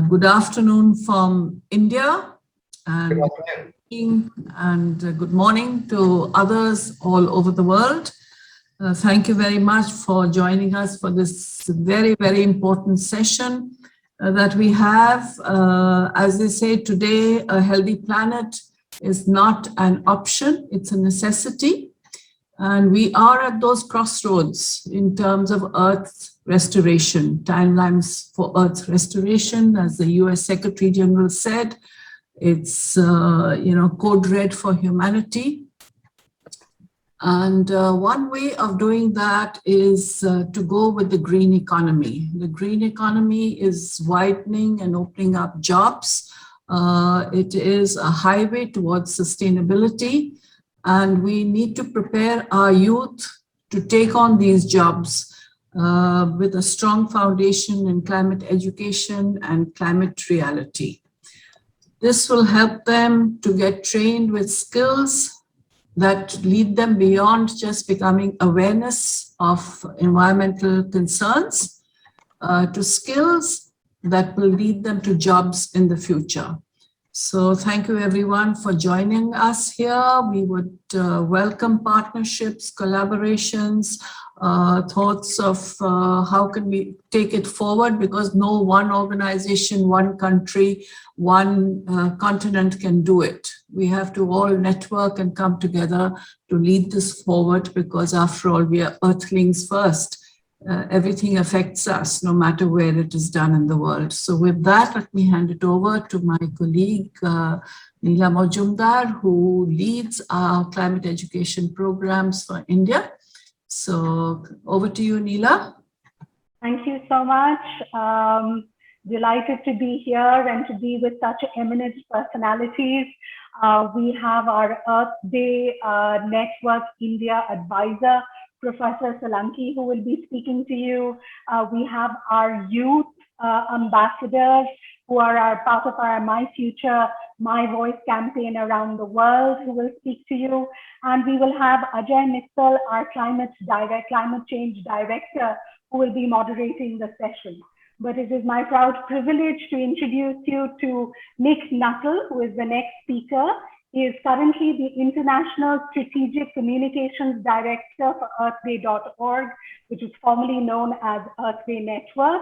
Good afternoon from India, Good and afternoon. good morning to others all over the world. Thank you very much for joining us for this very, very important session that we have. As they say today, a healthy planet is not an option, it's a necessity. And we are at those crossroads in terms of Earth's restoration, timelines for Earth's restoration. As the US Secretary General said, it's code red for humanity. And one way of doing that is to go with the green economy. The green economy is widening and opening up jobs. It is a highway towards sustainability. And we need to prepare our youth to take on these jobs with a strong foundation in climate education and climate reality. This will help them to get trained with skills that lead them beyond just becoming awareness of environmental concerns to skills that will lead them to jobs in the future. So thank you everyone for joining us here. We would welcome partnerships, collaborations, thoughts of how can we take it forward, because no one organization, one country, one continent can do it. We have to all network and come together to lead this forward, because after all, we are earthlings first. Everything affects us, no matter where it is done in the world. So with that, let me hand it over to my colleague, Neela Majumdar, who leads our climate education programs for India. So over to you, Neela. Thank you so much. Delighted to be here and to be with such eminent personalities. We have our Earth Day Network India advisor, Professor Solanki, who will be speaking to you. We have our youth ambassadors who are part of our My Future, My Voice campaign around the world, who will speak to you. And we will have Ajay Mittal, our climate change director, who will be moderating the session. But it is my proud privilege to introduce you to Nick Nuttall, who is the next speaker. He is currently the International Strategic Communications Director for earthday.org, which is formerly known as Earth Day Network,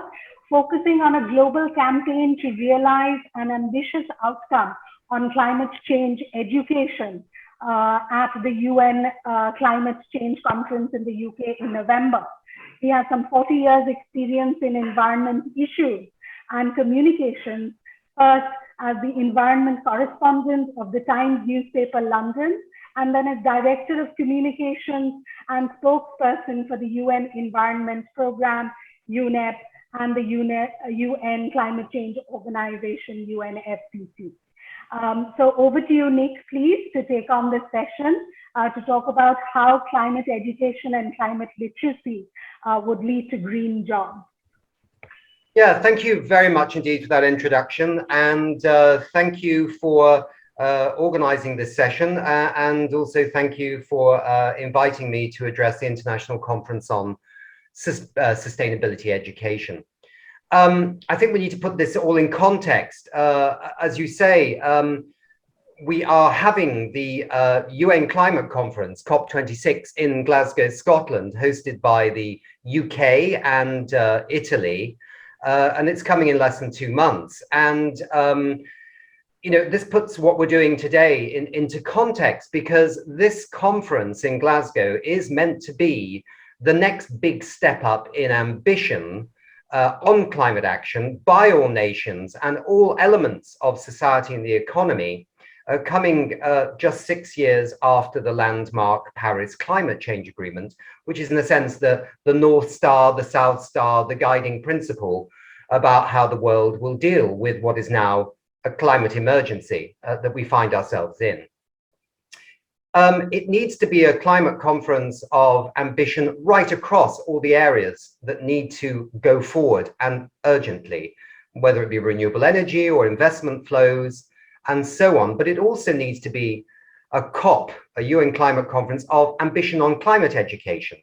focusing on a global campaign to realize an ambitious outcome on climate change education at the UN Climate Change Conference in the UK in November. He has some 40 years experience in environment issues and communications, first as the environment correspondent of the Times newspaper London, and then as Director of Communications and spokesperson for the UN Environment Programme, UNEP, and the UN Climate Change Organization, UNFCCC. So over to you, Nick, please, to take on this session to talk about how climate education and climate literacy would lead to green jobs. Yeah, thank you very much indeed for that introduction, and thank you for organizing this session, and also thank you for inviting me to address the International Conference on Sustainability Education. I think we need to put this all in context. As you say, we are having the UN Climate Conference, COP26, in Glasgow, Scotland, hosted by the UK and Italy. And it's coming in less than 2 months. And, this puts what we're doing today into context, because this conference in Glasgow is meant to be the next big step up in ambition on climate action by all nations and all elements of society and the economy, coming just 6 years after the landmark Paris Climate Change Agreement, which is in a sense the North Star, the South Star, the guiding principle about how the world will deal with what is now a climate emergency that we find ourselves in. It needs to be a climate conference of ambition right across all the areas that need to go forward, and urgently, whether it be renewable energy or investment flows and so on. But it also needs to be a COP, a UN climate conference of ambition on climate education.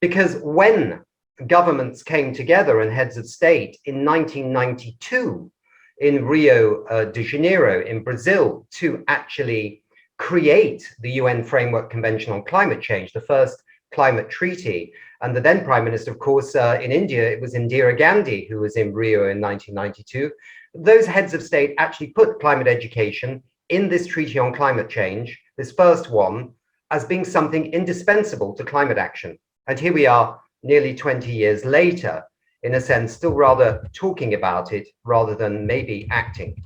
Because when governments came together and heads of state in 1992 in Rio de Janeiro in Brazil to actually create the UN Framework Convention on Climate Change, the first climate treaty. And the then Prime Minister, of course, in India, it was Indira Gandhi who was in Rio in 1992. Those heads of state actually put climate education in this treaty on climate change, this first one, as being something indispensable to climate action. And here we are nearly 20 years later, in a sense, still rather talking about it rather than maybe acting.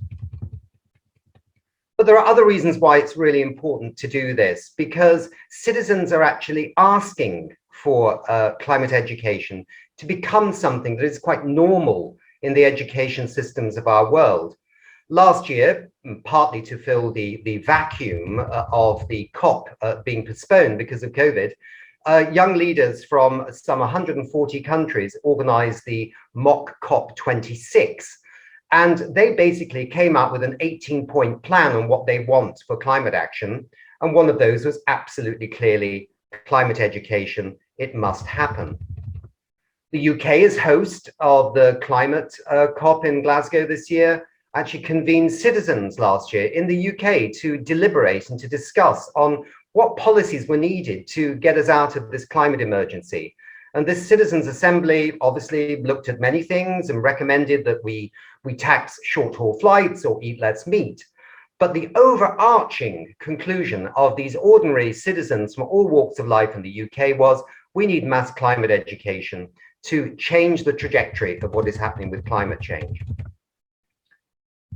But there are other reasons why it's really important to do this, because citizens are actually asking for climate education to become something that is quite normal in the education systems of our world. Last year, partly to fill the vacuum of the COP being postponed because of COVID, young leaders from some 140 countries organized the mock COP26. And they basically came out with an 18-point plan on what they want for climate action. And one of those was absolutely clearly climate education. It must happen. The UK, as host of the climate COP in Glasgow this year, actually convened citizens last year in the UK to deliberate and to discuss on what policies were needed to get us out of this climate emergency. And this citizens' assembly obviously looked at many things and recommended that we tax short-haul flights or eat less meat. But the overarching conclusion of these ordinary citizens from all walks of life in the UK was, we need mass climate education to change the trajectory of what is happening with climate change.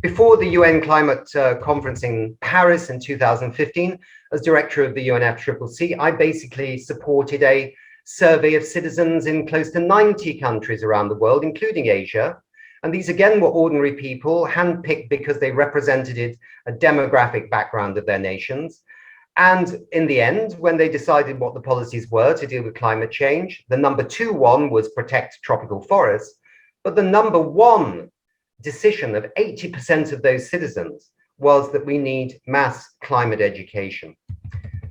Before the UN Climate Conference in Paris in 2015, as director of the UNFCCC, I basically supported a survey of citizens in close to 90 countries around the world, including Asia. And these again were ordinary people, handpicked because they represented a demographic background of their nations. And in the end, when they decided what the policies were to deal with climate change, the number 2 one was protect tropical forests. But the number 1 decision of 80% of those citizens was that we need mass climate education.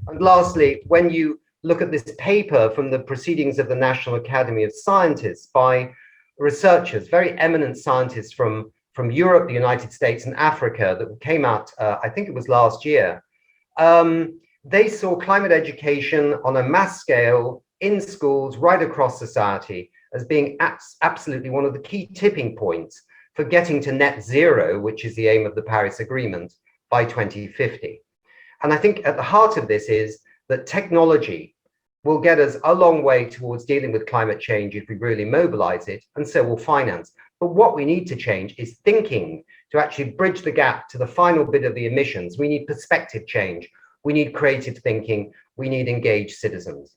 And lastly, when you look at this paper from the Proceedings of the National Academy of Scientists by researchers, very eminent scientists from Europe, the United States, and Africa that came out, I think it was last year, they saw climate education on a mass scale in schools right across society as being absolutely one of the key tipping points for getting to net zero, which is the aim of the Paris Agreement, by 2050. And I think at the heart of this is that technology will get us a long way towards dealing with climate change if we really mobilize it, and so will finance. But what we need to change is thinking to actually bridge the gap to the final bit of the emissions. We need perspective change. We need creative thinking. We need engaged citizens.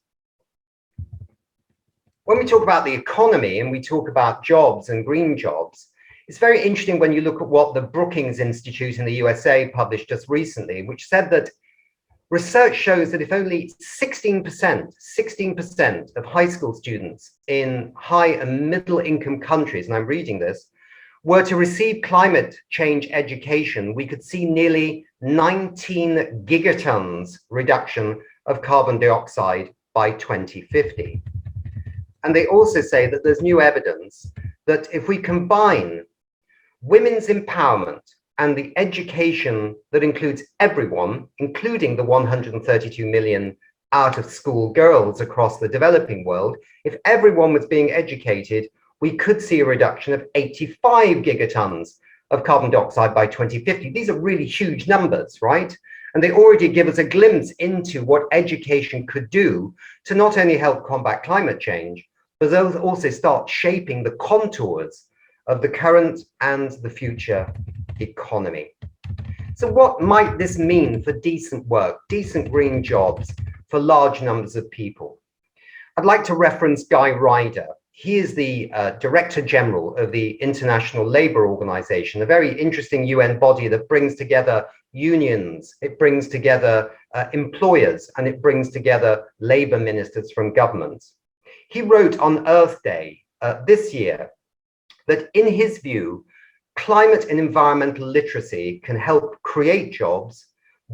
When we talk about the economy and we talk about jobs and green jobs, it's very interesting when you look at what the Brookings Institute in the USA published just recently, which said that research shows that if only 16% of high school students in high and middle income countries, and I'm reading this, were to receive climate change education, we could see nearly 19 gigatons reduction of carbon dioxide by 2050. And they also say that there's new evidence that if we combine women's empowerment and the education that includes everyone, including the 132 million out of school girls across the developing world, if everyone was being educated, we could see a reduction of 85 gigatons of carbon dioxide by 2050. These are really huge numbers, right? And they already give us a glimpse into what education could do to not only help combat climate change, but also start shaping the contours of the current and the future economy. So what might this mean for decent work, decent green jobs for large numbers of people? I'd like to reference Guy Ryder. He is the Director General of the International Labour Organization, a very interesting UN body that brings together unions, it brings together employers, and it brings together labour ministers from governments. He wrote on Earth Day this year that in his view, climate and environmental literacy can help create jobs,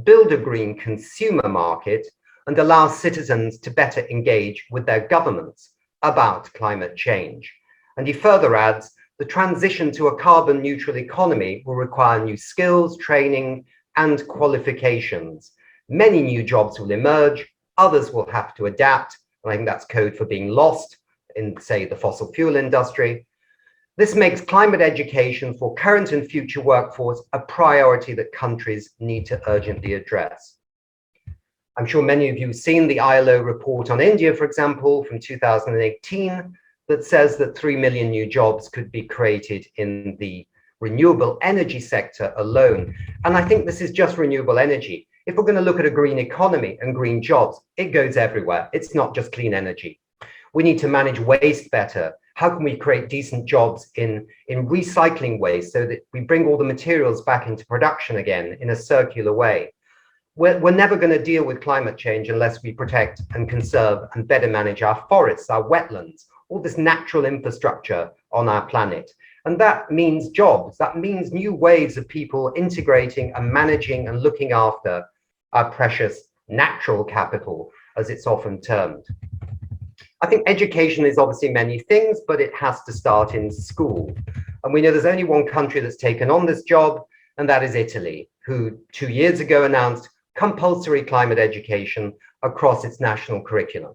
build a green consumer market, and allow citizens to better engage with their governments about climate change. And he further adds the transition to a carbon neutral economy will require new skills, training, and qualifications. Many new jobs will emerge, others will have to adapt, and I think that's code for being lost in, say, the fossil fuel industry. This makes climate education for current and future workforce a priority that countries need to urgently address. I'm sure many of you have seen the ILO report on India, for example, from 2018, that says that 3 million new jobs could be created in the renewable energy sector alone. And I think this is just renewable energy. If we're going to look at a green economy and green jobs, it goes everywhere. It's not just clean energy. We need to manage waste better. How can we create decent jobs in recycling waste so that we bring all the materials back into production again in a circular way? We're never going to deal with climate change unless we protect and conserve and better manage our forests, our wetlands, all this natural infrastructure on our planet. And that means jobs. That means new ways of people integrating and managing and looking after our precious natural capital, as it's often termed. I think education is obviously many things, but it has to start in school. And we know there's only one country that's taken on this job, and that is Italy, who 2 years ago announced compulsory climate education across its national curriculum.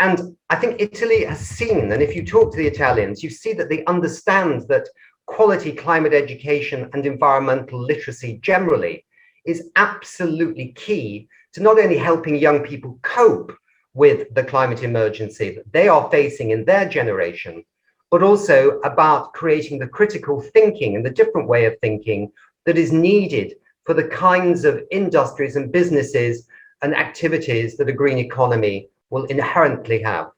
And I think Italy has seen, and if you talk to the Italians, you see that they understand that quality climate education and environmental literacy generally is absolutely key to not only helping young people cope with the climate emergency that they are facing in their generation, but also about creating the critical thinking and the different way of thinking that is needed for the kinds of industries and businesses and activities that a green economy will inherently have.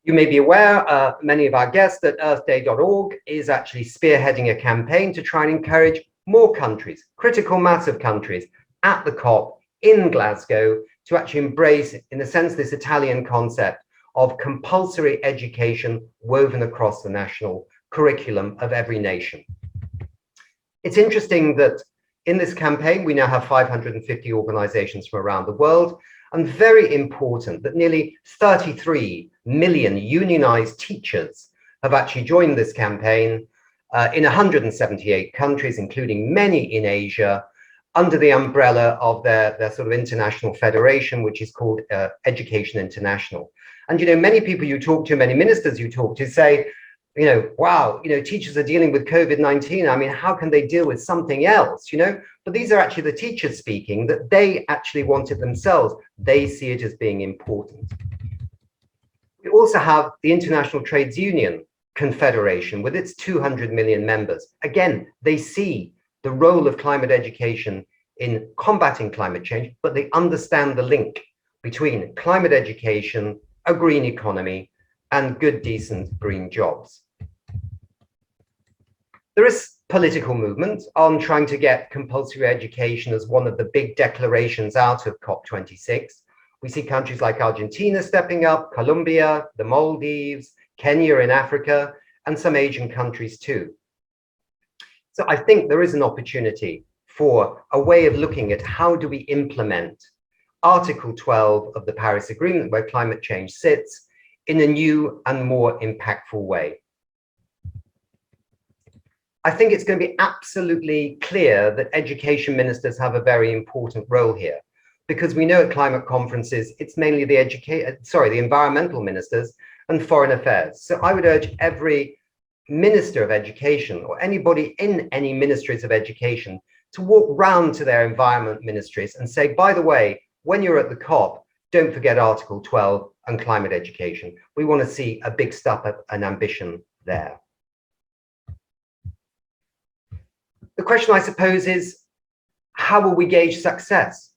You may be aware, many of our guests, that earthday.org is actually spearheading a campaign to try and encourage more countries, critical mass of countries, at the COP in Glasgow to actually embrace, in a sense, this Italian concept of compulsory education woven across the national curriculum of every nation. It's interesting that in this campaign, we now have 550 organizations from around the world, and very important that nearly 33 million unionized teachers have actually joined this campaign in 178 countries, including many in Asia, under the umbrella of their sort of international federation, which is called Education International. And, you know, many people you talk to, many ministers you talk to say, you know, wow, you know, teachers are dealing with COVID-19. I mean, how can they deal with something else, you know? But these are actually the teachers speaking, that they actually want it themselves. They see it as being important. We also have the International Trades Union Confederation with its 200 million members. Again, they see the role of climate education in combating climate change, but they understand the link between climate education, a green economy, and good, decent green jobs. There is political movement on trying to get compulsory education as one of the big declarations out of COP26. We see countries like Argentina stepping up, Colombia, the Maldives, Kenya in Africa, and some Asian countries too. So I think there is an opportunity for a way of looking at how do we implement Article 12 of the Paris Agreement, where climate change sits, in a new and more impactful way. I think it's going to be absolutely clear that education ministers have a very important role here, because we know at climate conferences, it's mainly the environmental ministers and foreign affairs. So I would urge every minister of education or anybody in any ministries of education to walk round to their environment ministries and say, by the way, when you're at the COP, don't forget Article 12 and climate education. We want to see a big step up and ambition there. The question, I suppose, is how will we gauge success?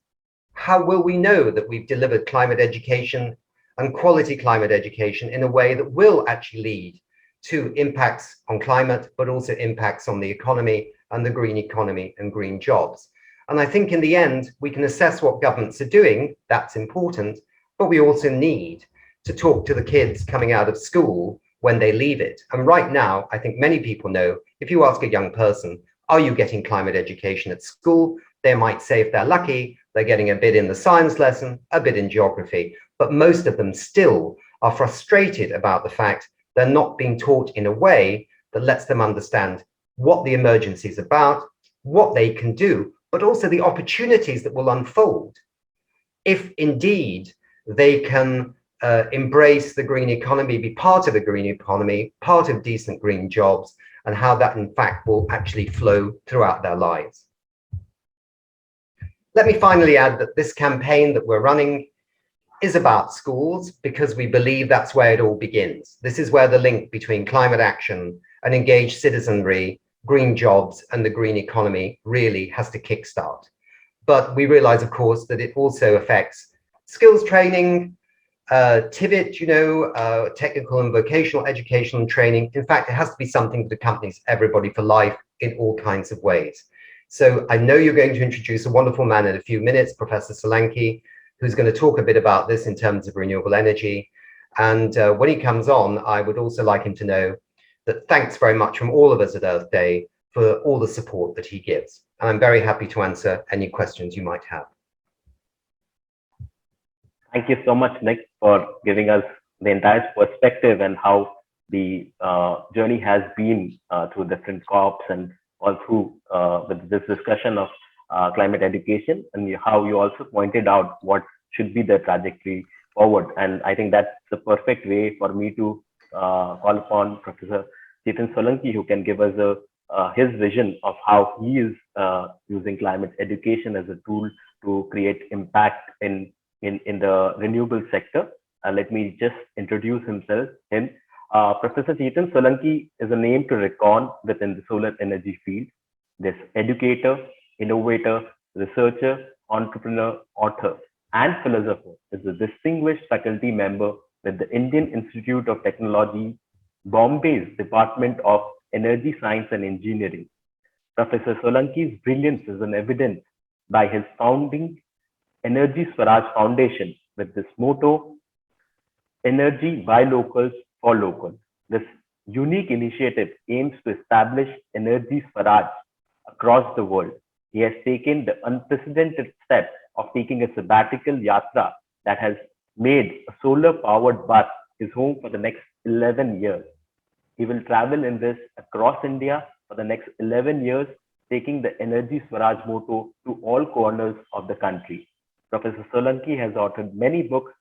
How will we know that we've delivered climate education and quality climate education in a way that will actually lead to impacts on climate, but also impacts on the economy and the green economy and green jobs? And I think in the end, we can assess what governments are doing. That's important, but we also need to talk to the kids coming out of school when they leave it. And right now, I think many people know, if you ask a young person, are you getting climate education at school? They might say, if they're lucky, they're getting a bit in the science lesson, a bit in geography, but most of them still are frustrated about the fact they're not being taught in a way that lets them understand what the emergency is about, what they can do, but also the opportunities that will unfold if indeed they can embrace the green economy, be part of the green economy, part of decent green jobs, and how that in fact will actually flow throughout their lives. Let me finally add that this campaign that we're running is about schools because we believe that's where it all begins. This is where the link between climate action and engaged citizenry, green jobs, and the green economy really has to kickstart. But we realize, of course, that it also affects skills training, TVET, technical and vocational education and training. In fact, it has to be something that accompanies everybody for life in all kinds of ways. So I know you're going to introduce a wonderful man in a few minutes, Professor Solanki, who's going to talk a bit about this in terms of renewable energy. And when he comes on, I would also like him to know that thanks very much from all of us at Earth Day for all the support that he gives. And I'm very happy to answer any questions you might have. Thank you so much, Nick, for giving us the entire perspective and how the journey has been through different COPs and all through with this discussion of climate education, and how you also pointed out what should be the trajectory forward. And I think that's the perfect way for me to call upon Professor Chetan Solanki, who can give us his vision of how he is using climate education as a tool to create impact in the renewable sector. Let me just introduce him. Professor Chetan Solanki is a name to reckon within the solar energy field. This educator, innovator, researcher, entrepreneur, author, and philosopher is a distinguished faculty member with the Indian Institute of Technology, Bombay's Department of Energy Science and Engineering. Professor Solanki's brilliance is evident by his founding Energy Swaraj Foundation with this motto, Energy by Locals for Local. This unique initiative aims to establish Energy Swaraj across the world. He has taken the unprecedented step of taking a sabbatical yatra that has made a solar-powered bus his home for the next 11 years. He will travel in this across India for the next 11 years, taking the Energy Swaraj motto to all corners of the country. Professor Solanki has authored many books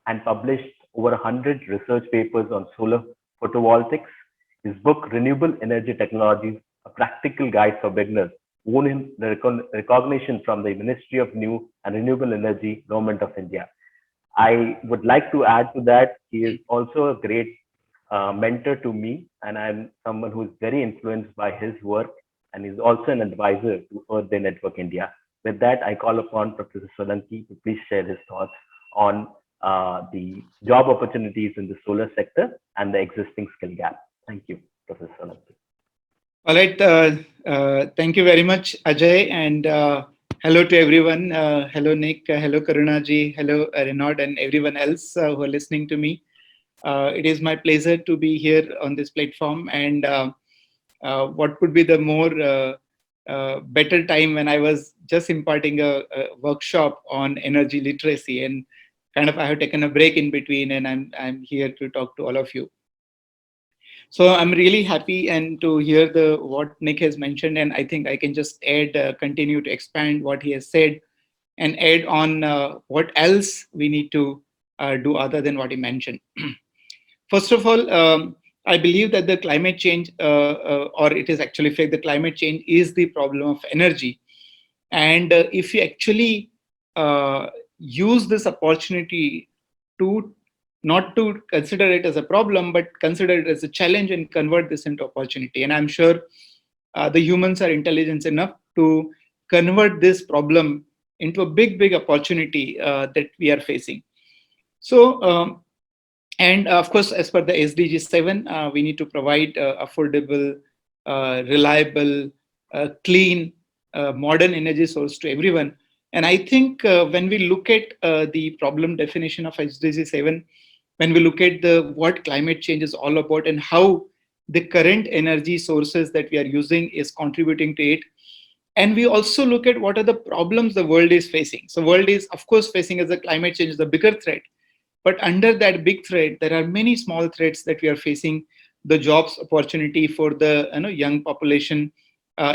and published over 100 research papers on solar photovoltaics. His book, Renewable Energy Technologies, a Practical Guide for Beginners, won him the recognition from the Ministry of New and Renewable Energy, Government of India. I would like to add to that, he is also a great mentor to me, and I'm someone who is very influenced by his work, and is also an advisor to Earth Day Network India. With that, I call upon Professor Solanki to please share his thoughts on the job opportunities in the solar sector and the existing skill gap. Thank you, Professor Solanki. All right. Thank you very much, Ajay. And hello to everyone. Hello, Nick. Hello, Karunaji. Hello, Renaud, and everyone else who are listening to me. It is my pleasure to be here on this platform. And what could be the more better time when I was just imparting a workshop on energy literacy, and kind of I have taken a break in between, and I'm here to talk to all of you. So I'm really happy and to hear what Nick has mentioned, and I think I can just add, continue to expand what he has said, and add on what else we need to do other than what he mentioned. First of all, I believe that the climate change, or it is actually fact, the climate change is the problem of energy. And if you actually use this opportunity to not to consider it as a problem, but consider it as a challenge and convert this into opportunity. And I'm sure the humans are intelligent enough to convert this problem into a big opportunity that we are facing. So, and of course, as per the SDG 7, we need to provide affordable, reliable, clean, modern energy source to everyone. And I think when we look at the problem definition of SDG 7, when we look at what climate change is all about and how the current energy sources that we are using is contributing to it, and we also look at what are the problems the world is facing. So world is, of course, facing as a climate change is a bigger threat. But under that big thread, there are many small threads that we are facing. The jobs opportunity for the young population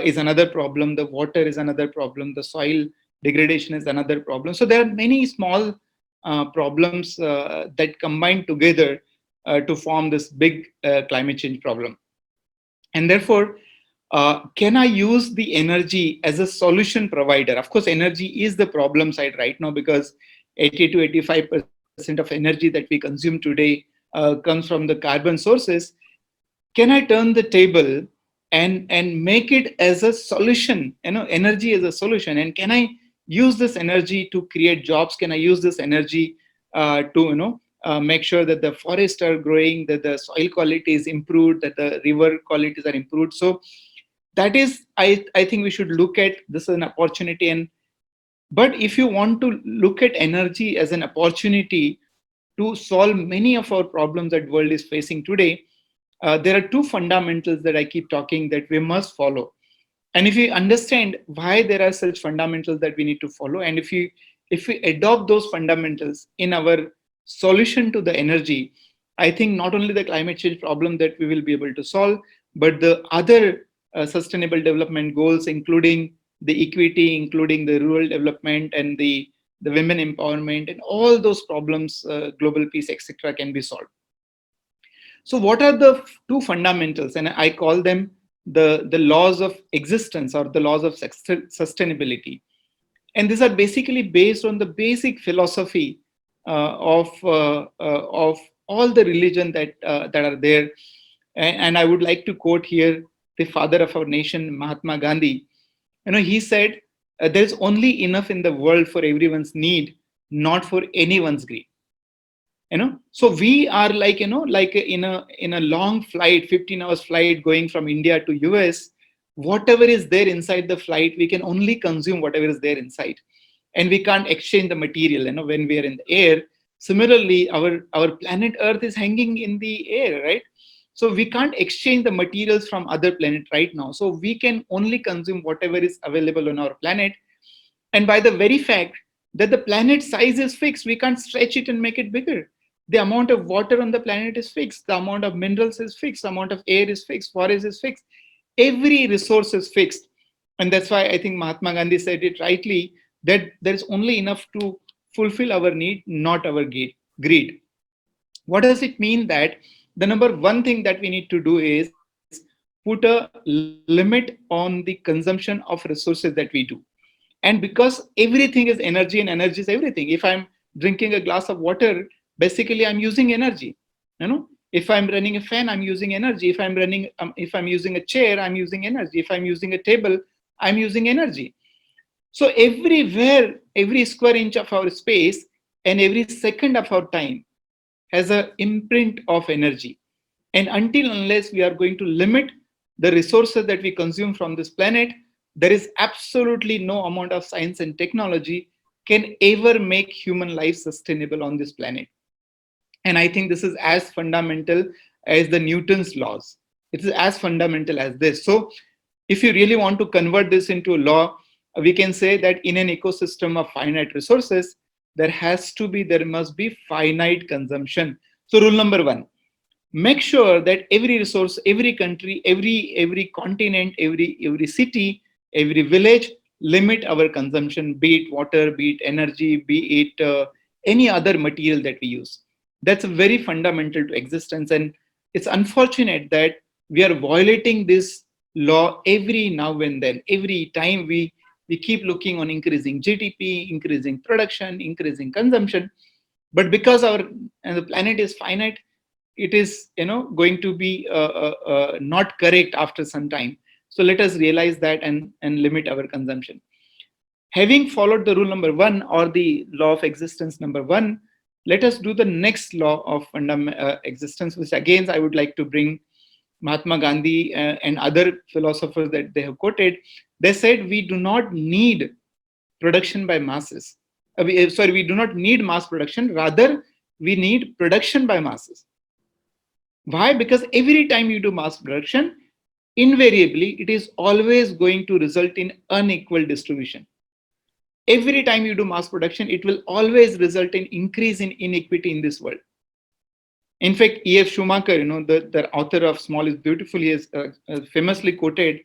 is another problem. The water is another problem. The soil degradation is another problem. So there are many small problems that combine together to form this big climate change problem. And therefore, can I use the energy as a solution provider? Of course, energy is the problem side right now, because 80 to 85% of energy that we consume today comes from the carbon sources. Can I turn the table and make it as a solution, energy as a solution? And can I use this energy to create jobs? Can I use this energy to make sure that the forests are growing, that the soil quality is improved, that the river qualities are improved? So that is, I think we should look at this as an opportunity. But if you want to look at energy as an opportunity to solve many of our problems that the world is facing today, there are two fundamentals that I keep talking that we must follow. And if we understand why there are such fundamentals that we need to follow, and if we adopt those fundamentals in our solution to the energy, I think not only the climate change problem that we will be able to solve, but the other sustainable development goals, including the equity, including the rural development and the women empowerment, and all those problems, global peace, etc., can be solved. So what are the two fundamentals? And I call them the laws of existence, or the laws of sustainability. And these are basically based on the basic philosophy of all the religion that are there. And I would like to quote here the father of our nation, Mahatma Gandhi. He said, there is only enough in the world for everyone's need, not for anyone's greed. So we are like in a long flight, 15 hours flight going from India to US. Whatever is there inside the flight, we can only consume whatever is there inside, and we can't exchange the material when we are in the air. Similarly, our planet Earth is hanging in the air, right? So we can't exchange the materials from other planet right now. So we can only consume whatever is available on our planet. And by the very fact that the planet size is fixed, we can't stretch it and make it bigger. The amount of water on the planet is fixed. The amount of minerals is fixed. The amount of air is fixed. Forest is fixed. Every resource is fixed. And that's why I think Mahatma Gandhi said it rightly, that there's only enough to fulfill our need, not our greed. What does it mean? That the number one thing that we need to do is put a limit on the consumption of resources that we do. And because everything is energy, and energy is everything. If I'm drinking a glass of water, basically I'm using energy. If I'm running a fan, I'm using energy. If I'm using a chair, I'm using energy. If I'm using a table, I'm using energy. So everywhere, every square inch of our space and every second of our time has an imprint of energy. And until unless we are going to limit the resources that we consume from this planet, there is absolutely no amount of science and technology can ever make human life sustainable on this planet. And I think this is as fundamental as the Newton's laws. It is as fundamental as this. So if you really want to convert this into a law, we can say that in an ecosystem of finite resources, there must be finite consumption. So rule number one, make sure that every resource, every country, every continent, every city, every village, limit our consumption, be it water, be it energy, be it any other material that we use. That's very fundamental to existence. And it's unfortunate that we are violating this law every now and then. Every time we keep looking on increasing GDP, increasing production, increasing consumption. But because the planet is finite, it is going to be not correct after some time. So let us realize that and limit our consumption. Having followed the rule number one, or the law of existence number one, let us do the next law of existence, which again I would like to bring Mahatma Gandhi and other philosophers that they have quoted. They said we do not need production by masses. We do not need mass production. Rather, we need production by masses. Why? Because every time you do mass production, invariably, it is always going to result in unequal distribution. Every time you do mass production, it will always result in increase in inequity in this world. In fact, E.F. Schumacher, the author of Small is Beautiful, he has famously quoted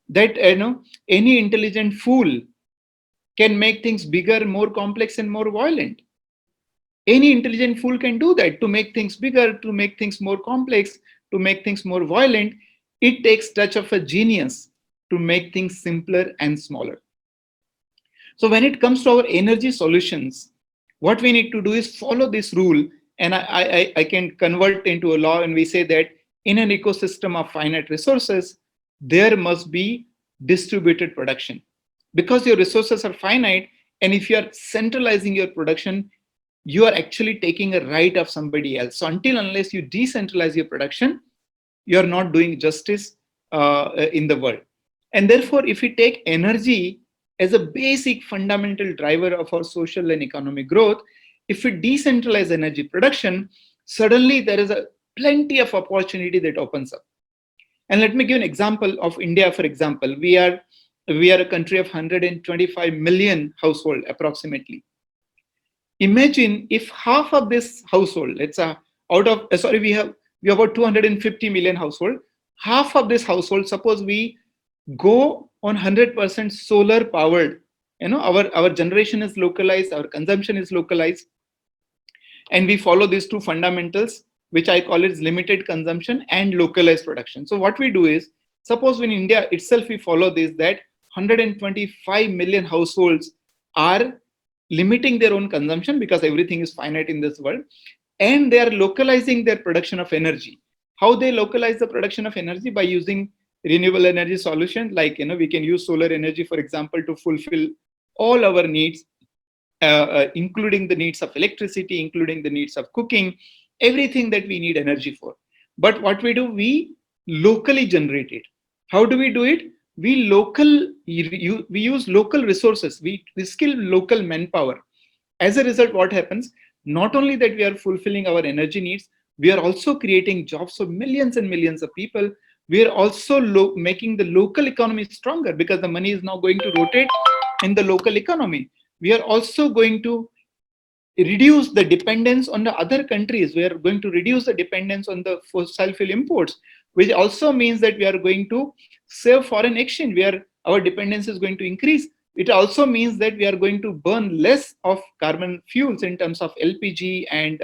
that any intelligent fool can make things bigger, more complex, and more violent. Any intelligent fool can do that, to make things bigger, to make things more complex, to make things more violent. It takes touch of a genius to make things simpler and smaller. So when it comes to our energy solutions, what we need to do is follow this rule. And I can convert into a law, and we say that in an ecosystem of finite resources, there must be distributed production. Because your resources are finite, and if you are centralizing your production, you are actually taking a right of somebody else. So unless you decentralize your production, you are not doing justice in the world. And therefore, if we take energy as a basic fundamental driver of our social and economic growth, if we decentralize energy production, suddenly there is plenty of opportunity that opens up. And let me give an example of India. For example, we are a country of 125 million household approximately. Imagine if half of this household, we have about 250 million household. Half of this household, suppose we go on 100% solar powered. Our generation is localized, our consumption is localized, and we follow these two fundamentals, which I call it limited consumption and localized production. So what we do is, suppose in India itself we follow this, that 125 million households are limiting their own consumption because everything is finite in this world, and they are localizing their production of energy. How they localize the production of energy? By using renewable energy solution, like we can use solar energy, for example, to fulfill all our needs, including the needs of electricity, including the needs of cooking, everything that we need energy for. But what we do, we locally generate it. How do we do it? We use local resources. We skill local manpower. As a result, what happens? Not only that we are fulfilling our energy needs, we are also creating jobs for millions and millions of people. We are also making the local economy stronger, because the money is now going to rotate in the local economy. We are also going to reduce the dependence on the other countries. We are going to reduce the dependence on the fossil fuel imports, which also means that we are going to save foreign exchange, where our dependence is going to increase. It also means that we are going to burn less of carbon fuels in terms of LPG and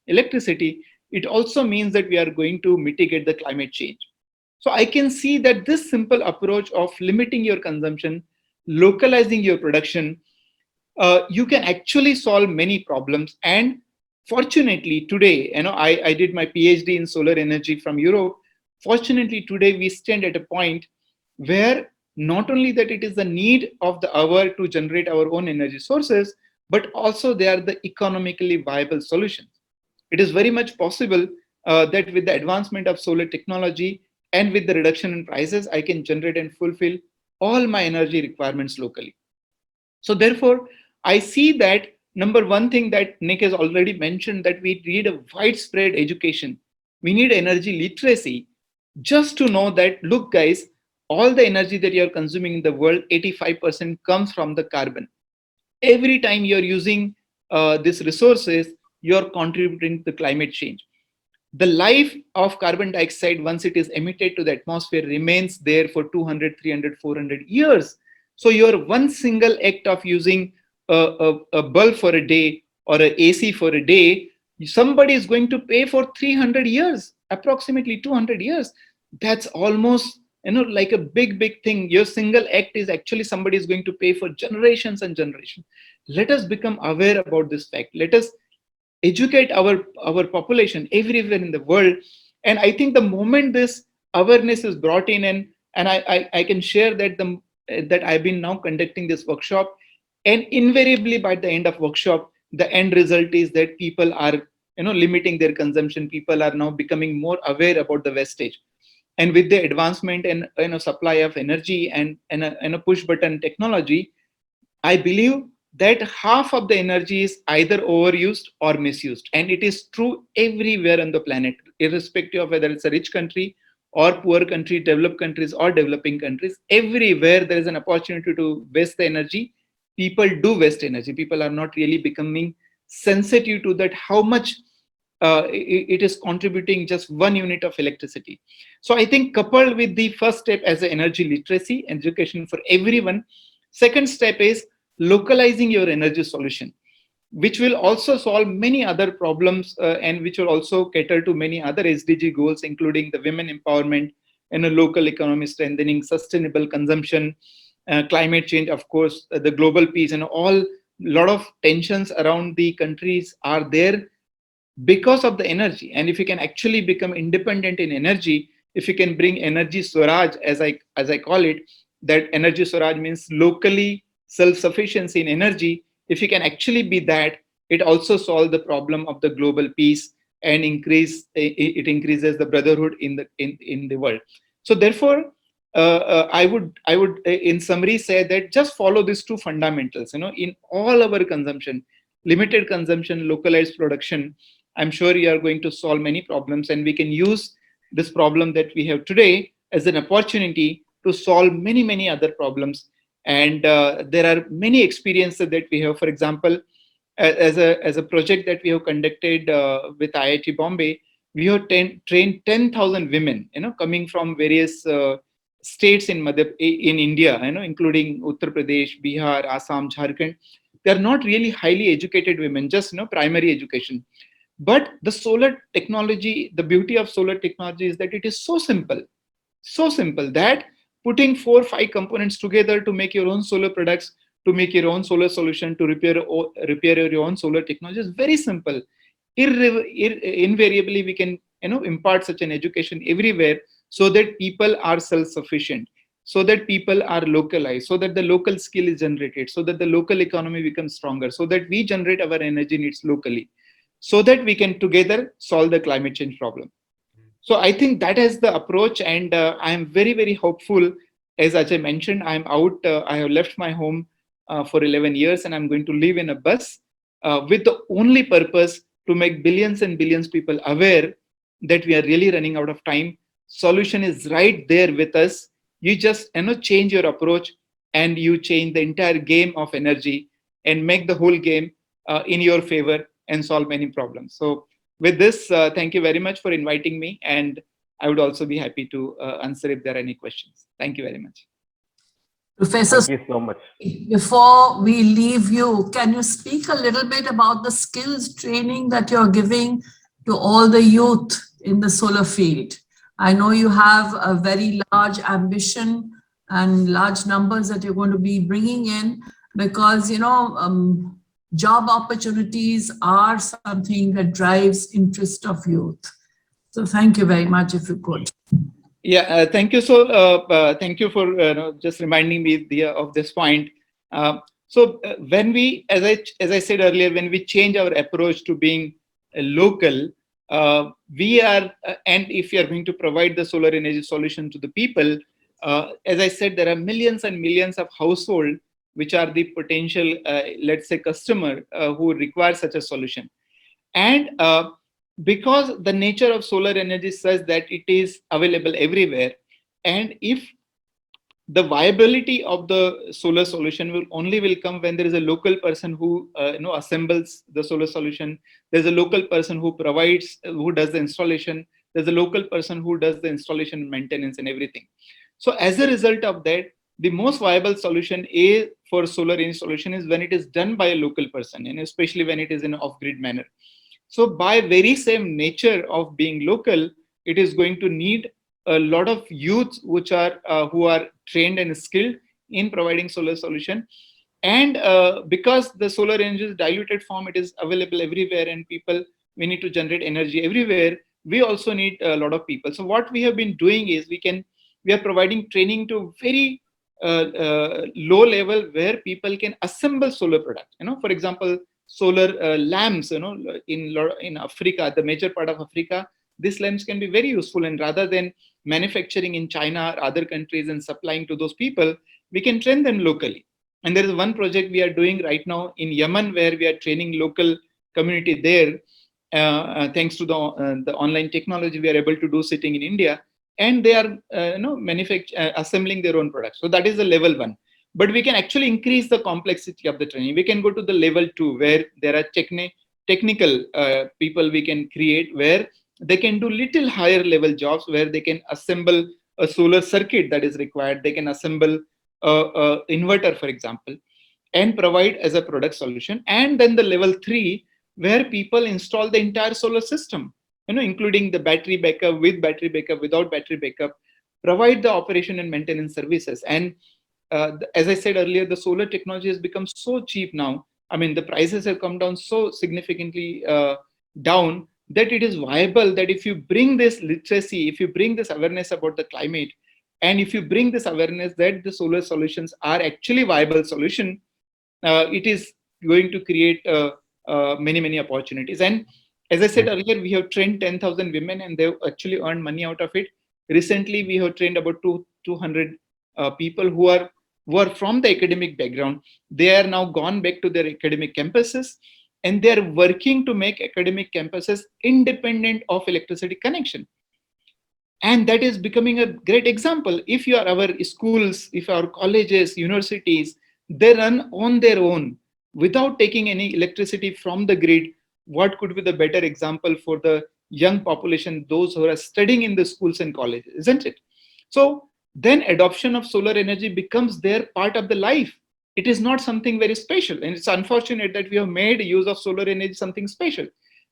electricity. It also means that we are going to mitigate the climate change. So I can see that this simple approach of limiting your consumption, localizing your production, you can actually solve many problems. And fortunately today, I did my PhD in solar energy from Europe. Fortunately today we stand at a point where not only that it is the need of the hour to generate our own energy sources, but also they are the economically viable solutions. It is very much possible that with the advancement of solar technology and with the reduction in prices, I can generate and fulfill all my energy requirements locally. So therefore, I see that number one thing that Nick has already mentioned, that we need a widespread education. We need energy literacy, just to know that, look guys, all the energy that you are consuming in the world, 85% comes from the carbon. Every time you are using these resources, you are contributing to climate change. The life of carbon dioxide, once it is emitted to the atmosphere, remains there for 200, 300, 400 years. So your one single act of using a bulb for a day or an AC for a day, somebody is going to pay for 300 years, approximately 200 years. That's almost like a big thing. Your single act is actually somebody is going to pay for generations and generations. Let us become aware about this fact. Let us educate our population everywhere in the world. And I think the moment this awareness is brought in, and I can share that I've been now conducting this workshop, and invariably by the end of workshop, the end result is that people are limiting their consumption. People are now becoming more aware about the wastage. And with the advancement and supply of energy and a push button technology, I believe that half of the energy is either overused or misused. And it is true everywhere on the planet, irrespective of whether it's a rich country or poor country, developed countries or developing countries. Everywhere there is an opportunity to waste the energy. people do waste energy. People are not really becoming sensitive to that, how much it is contributing just 1 unit of electricity. So I think coupled with the first step as an energy literacy, education for everyone, second step is localizing your energy solution, which will also solve many other problems and which will also cater to many other SDG goals, including the women empowerment and a local economy strengthening, sustainable consumption, climate change, of course, the global peace, and all lot of tensions around the countries are there because of the energy. And if you can actually become independent in energy, if you can bring energy swaraj, as I call it, that energy swaraj means locally self-sufficiency in energy. If you can actually be that, it also solves the problem of the global peace and it increases the brotherhood in the world. So therefore, I would in summary say that just follow these two fundamentals, in all our consumption, limited consumption, localized production. I'm sure you are going to solve many problems, and we can use this problem that we have today as an opportunity to solve many other problems. And there are many experiences that we have. For example, as a project that we have conducted with IIT Bombay, we have trained 10,000 women, coming from various states in India, including Uttar Pradesh, Bihar, Assam, Jharkhand. They are not really highly educated women, just primary education. But the solar technology, the beauty of solar technology is that it is so simple that putting 4 or 5 components together to make your own solar products, to make your own solar solution, to repair your own solar technology is very simple. Invariably, we can impart such an education everywhere, so that people are self-sufficient, so that people are localized, so that the local skill is generated, so that the local economy becomes stronger, so that we generate our energy needs locally, so that we can together solve the climate change problem. So I think that is the approach, and I am very hopeful. As Ajay mentioned, I'm out. I have left my home for 11 years, and I'm going to live in a bus with the only purpose to make billions and billions people aware that we are really running out of time. Solution is right there with us. You just change your approach, and you change the entire game of energy and make the whole game in your favor and solve many problems. So with this, thank you very much for inviting me, and I would also be happy to answer if there are any questions. Thank you very much. Professor, thank you so much. Before we leave you, can you speak a little bit about the skills training that you're giving to all the youth in the solar field? I know you have a very large ambition and large numbers that you're going to be bringing in, because, job opportunities are something that drives interest of youth. So thank you very much, if you could. Yeah, thank you. So thank you for just reminding me of this point. When we, as I said earlier, when we change our approach to being local, we are, and if you are going to provide the solar energy solution to the people, as I said, there are millions and millions of households which are the potential, let's say, customer who require such a solution. And because the nature of solar energy says that it is available everywhere, and if the viability of the solar solution will come when there is a local person who assembles the solar solution. There's a local person who provides, who does the installation. There's a local person who does the installation, maintenance, and everything. So as a result of that, the most viable solution for solar installation is when it is done by a local person, and especially when it is in an off-grid manner. So by very same nature of being local, it is going to need a lot of youth which are who are trained and skilled in providing solar solution. And because the solar energy is diluted form, it is available everywhere, and we need to generate energy everywhere. We also need a lot of people. So what we have been doing is we are providing training to very low level where people can assemble solar products. For example, solar lamps. In Africa, the major part of Africa, these lamps can be very useful. And rather than manufacturing in China or other countries and supplying to those people, we can train them locally. And there is one project we are doing right now in Yemen where we are training local community there. Thanks to the online technology, we are able to do sitting in India, and they are assembling their own products. So that is the level 1. but we can actually increase the complexity of the training. We can go to the level 2 where there are technical people we can create, where they can do little higher level jobs, where they can assemble a solar circuit that is required. They can assemble a inverter, for example, and provide as a product solution. And then the level 3, where people install the entire solar system, including the battery backup, with battery backup, without battery backup, provide the operation and maintenance services. And as I said earlier, the solar technology has become so cheap now. I mean, the prices have come down so significantly down that it is viable that if you bring this literacy, if you bring this awareness about the climate, and if you bring this awareness that the solar solutions are actually viable solution, it is going to create many opportunities. And as I said earlier, we have trained 10,000 women and they've actually earned money out of it. Recently, we have trained about 200 people who are from the academic background. They are now gone back to their academic campuses, and they are working to make academic campuses independent of electricity connection. And that is becoming a great example. If you are our schools, if our colleges, universities, they run on their own without taking any electricity from the grid, what could be the better example for the young population, those who are studying in the schools and colleges, isn't it? So then adoption of solar energy becomes their part of the life. It is not something very special. And it's unfortunate that we have made use of solar energy something special.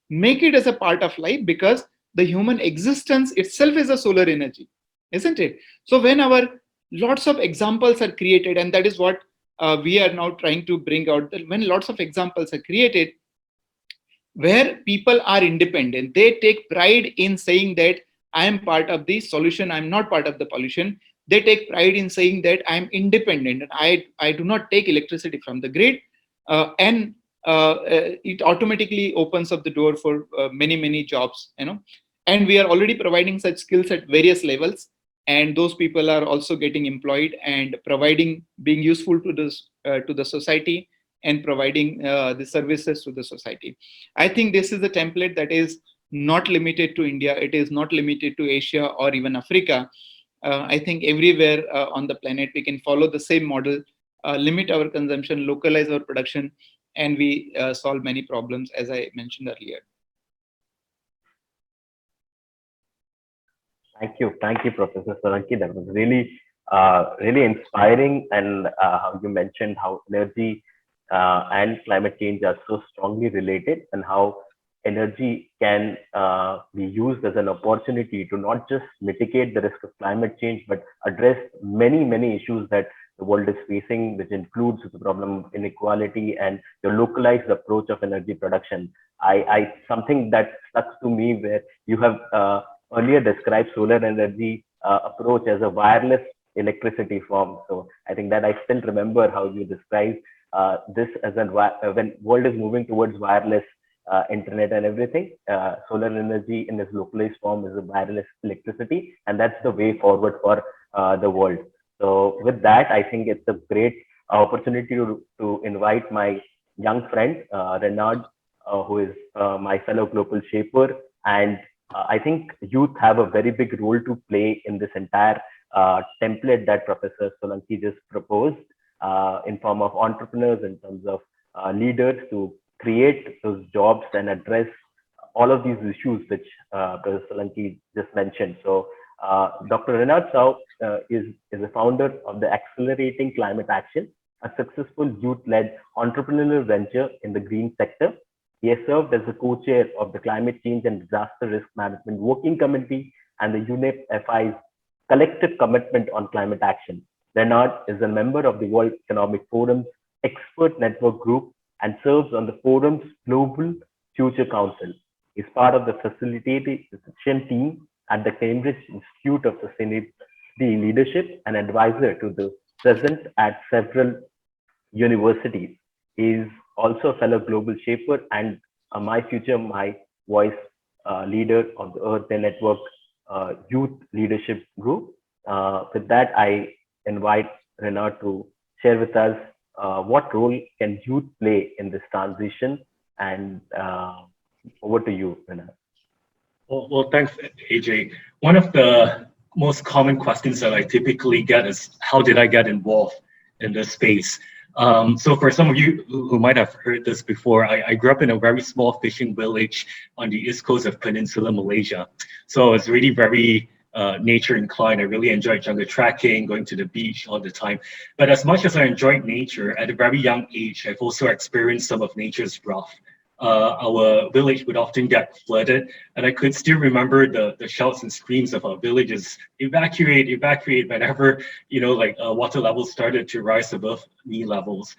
Make it as a part of life, because the human existence itself is a solar energy, isn't it? So when our lots of examples are created, and that is what we are now trying to bring out, that when lots of examples are created where people are independent, they take pride in saying that I am part of the solution, I'm not part of the pollution. They take pride in saying that I'm independent and I do not take electricity from the grid, and it automatically opens up the door for many jobs, and we are already providing such skills at various levels, and those people are also getting employed and being useful to the society, and providing the services to the society. I think this is a template that is not limited to India. It is not limited to Asia or even Africa. I think everywhere on the planet we can follow the same model, limit our consumption, localize our production, and we solve many problems, as I mentioned earlier. Thank you, Professor Solanki. That was really inspiring, and how you mentioned how energy and climate change are so strongly related, and how energy can be used as an opportunity to not just mitigate the risk of climate change, but address many issues that the world is facing, which includes the problem of inequality and the localized approach of energy production. Something that stuck to me, where you have earlier described solar energy approach as a wireless electricity form. So I think that I still remember how you described this as when world is moving towards wireless internet and everything, solar energy in its localized form is a wireless electricity, and that's the way forward for the world. So with that, I think it's a great opportunity to invite my young friend Renard, who is my fellow global shaper, and I think youth have a very big role to play in this entire template that Professor Solanki just proposed, in form of entrepreneurs, in terms of leaders to create those jobs and address all of these issues which Professor Solanki just mentioned. So Dr. Renard Sao is a founder of the Accelerating Climate Action, a successful youth-led entrepreneurial venture in the green sector. He has served as the co-chair of the Climate Change and Disaster Risk Management Working Committee and the UNEP FI's Collective Commitment on Climate Action. Renard is a member of the World Economic Forum's Expert Network Group and serves on the forum's Global Future Council. He is part of the facilitation team at the Cambridge Institute of Sustainability Leadership and advisor to the present at several universities. He is also a fellow global shaper and My Future, My Voice leader of the Earth Day Network Youth Leadership Group. With that, I invite Renard to share with us what role can youth play in this transition, and over to you, Renard. Well, thanks, AJ. One of the most common questions that I typically get is, how did I get involved? in this space. So for some of you who might have heard this before, I grew up in a very small fishing village on the east coast of Peninsula Malaysia. So I was really very nature inclined. I really enjoyed jungle trekking, going to the beach all the time. But as much as I enjoyed nature, at a very young age, I've also experienced some of nature's wrath. Our village would often get flooded, and I could still remember the shouts and screams of our villagers, evacuate, evacuate, whenever, water levels started to rise above knee levels.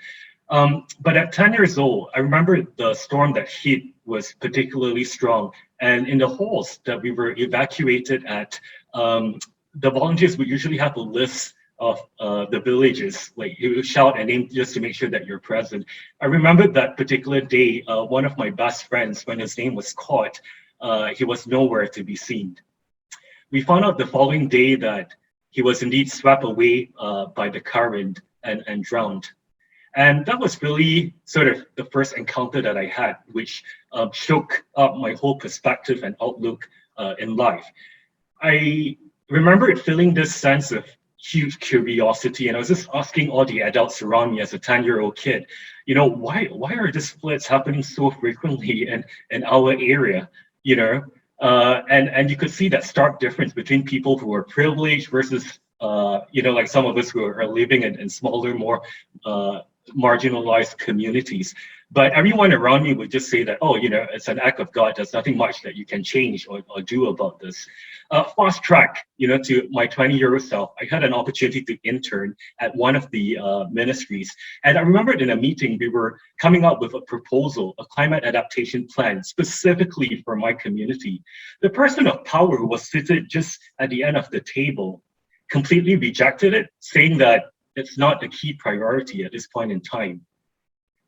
But at 10 years old, I remember the storm that hit was particularly strong. And in the halls that we were evacuated at, the volunteers would usually have a list of the villages, like you would shout a name just to make sure that you're present. I remember that particular day, one of my best friends, when his name was caught, he was nowhere to be seen. We found out the following day that he was indeed swept away by the current and drowned. And that was really sort of the first encounter that I had, which shook up my whole perspective and outlook in life. I remember feeling this sense of huge curiosity, and I was just asking all the adults around me as a 10-year-old kid, why are these floods happening so frequently in our area, and you could see that stark difference between people who are privileged versus like some of us who are living in smaller, more marginalized communities. But everyone around me would just say that, it's an act of God. There's nothing much that you can change or do about this. Fast track, to my 20-year-old self, I had an opportunity to intern at one of the ministries. And I remembered in a meeting, we were coming up with a proposal, a climate adaptation plan, specifically for my community. The person of power who was seated just at the end of the table completely rejected it, saying that it's not a key priority at this point in time.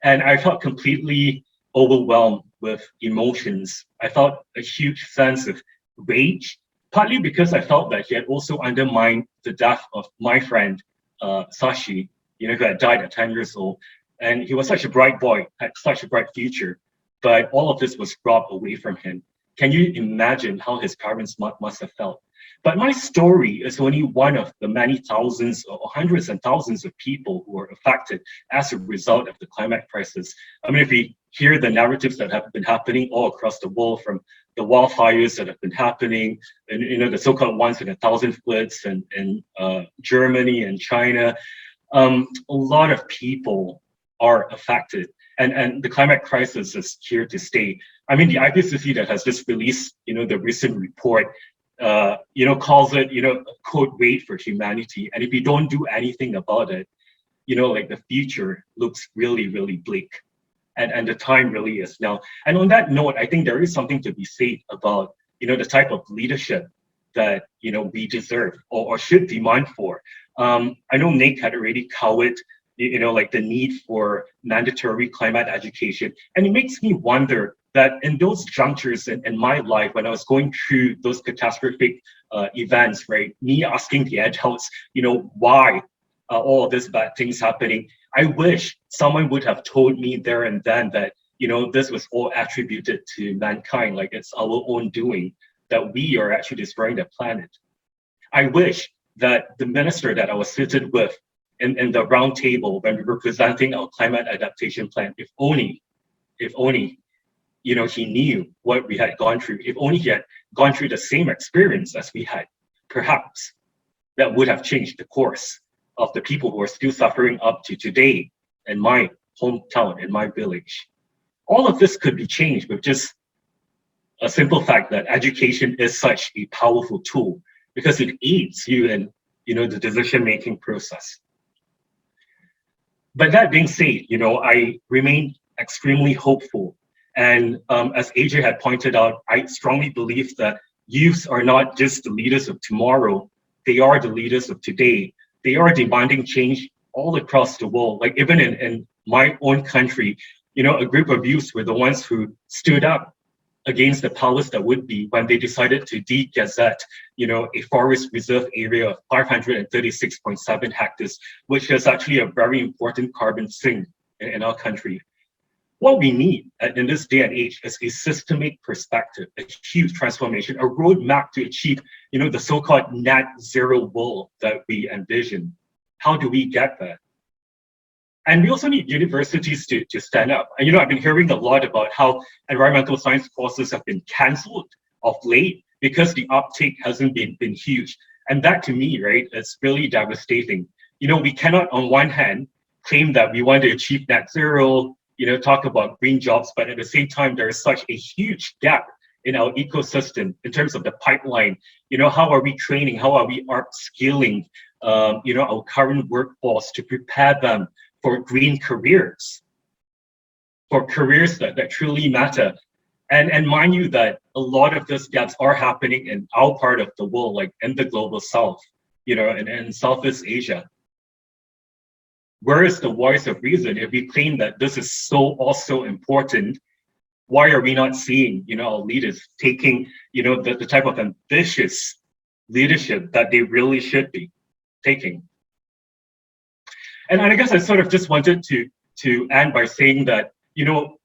And I felt completely overwhelmed with emotions. I felt a huge sense of rage, partly because I felt that he had also undermined the death of my friend, Sashi, who had died at 10 years old. And he was such a bright boy, had such a bright future, but all of this was robbed away from him. Can you imagine how his parents must have felt? But my story is only one of the many thousands or hundreds and thousands of people who are affected as a result of the climate crisis. I mean, if we hear the narratives that have been happening all across the world, from the wildfires that have been happening, and the so-called once in a thousand floods in Germany and China, a lot of people are affected, and the climate crisis is here to stay. I mean, the ICSE that has just released, the recent report, calls it, code wait for humanity. And if we don't do anything about it, the future looks really, really bleak. And the time really is now. And on that note, I think there is something to be said about, the type of leadership that, we deserve or should demand for. I know Nick had already covered, the need for mandatory climate education. And it makes me wonder that in those junctures in my life, when I was going through those catastrophic events, right, me asking the adults, why are all these bad things happening? I wish someone would have told me there and then that, this was all attributed to mankind, like it's our own doing, that we are actually destroying the planet. I wish that the minister that I was seated with in the round table when we were presenting our climate adaptation plan, if only, he knew what we had gone through. If only he had gone through the same experience as we had, perhaps that would have changed the course of the people who are still suffering up to today in my hometown, in my village. All of this could be changed with just a simple fact that education is such a powerful tool because it aids you in, the decision-making process. But that being said, I remain extremely hopeful. And as AJ had pointed out, I strongly believe that youths are not just the leaders of tomorrow, they are the leaders of today. They are demanding change all across the world. Like even in my own country, a group of youths were the ones who stood up against the powers that would be when they decided to de-gazette, a forest reserve area of 536.7 hectares, which is actually a very important carbon sink in our country. What we need in this day and age is a systemic perspective, a huge transformation, a roadmap to achieve, the so-called net zero world that we envision. How do we get there? And we also need universities to stand up. And, you know, I've been hearing a lot about how environmental science courses have been cancelled of late because the uptake hasn't been huge. And that to me, right, is really devastating. You know, we cannot on one hand claim that we want to achieve net zero, you know, talk about green jobs, but at the same time, there is such a huge gap in our ecosystem in terms of the pipeline. You know, how are we training? How are we upskilling, you know, our current workforce to prepare them for green careers, for careers that truly matter? And mind you that a lot of these gaps are happening in our part of the world, like in the global south, you know, and in Southeast Asia. Where is the voice of reason? If we claim that this is so also important, why are we not seeing, you know, our leaders taking, you know, the type of ambitious leadership that they really should be taking? And I guess I sort of just wanted to end by saying that, you know,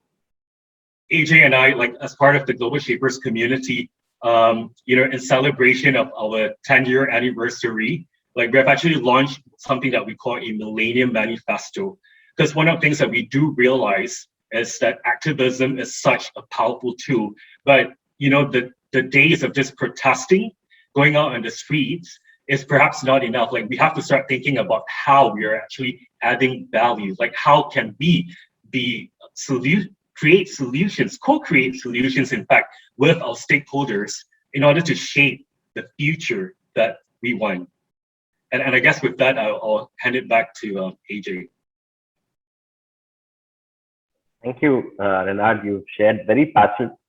AJ and I, like as part of the Global Shapers community, you know, in celebration of our 10-year anniversary, like we've actually launched something that we call a Millennium Manifesto. Because one of the things that we do realize is that activism is such a powerful tool. But, you know, the days of just protesting, going out on the streets, is perhaps not enough. Like we have to start thinking about how we are actually adding value. Like how can we be create solutions, co-create solutions, in fact, with our stakeholders in order to shape the future that we want. And I guess with that, I'll hand it back to AJ. Thank you, Renard. You shared very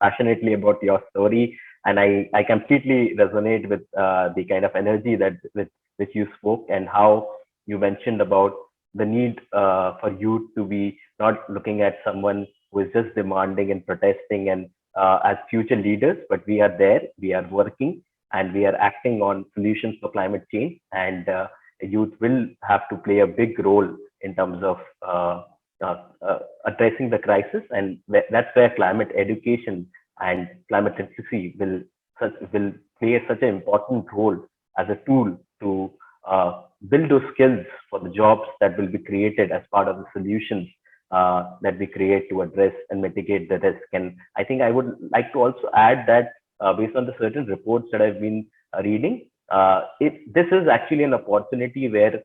passionately about your story, and I completely resonate with the kind of energy that with which you spoke, and how you mentioned about the need for youth to be not looking at someone who is just demanding and protesting and as future leaders, but we are there, we are working, and we are acting on solutions for climate change. And youth will have to play a big role in terms of addressing the crisis, and that's where climate education and climate literacy will play such an important role as a tool to build those skills for the jobs that will be created as part of the solutions that we create to address and mitigate the risk. And I think I would like to also add that based on the certain reports that I've been reading, this is actually an opportunity where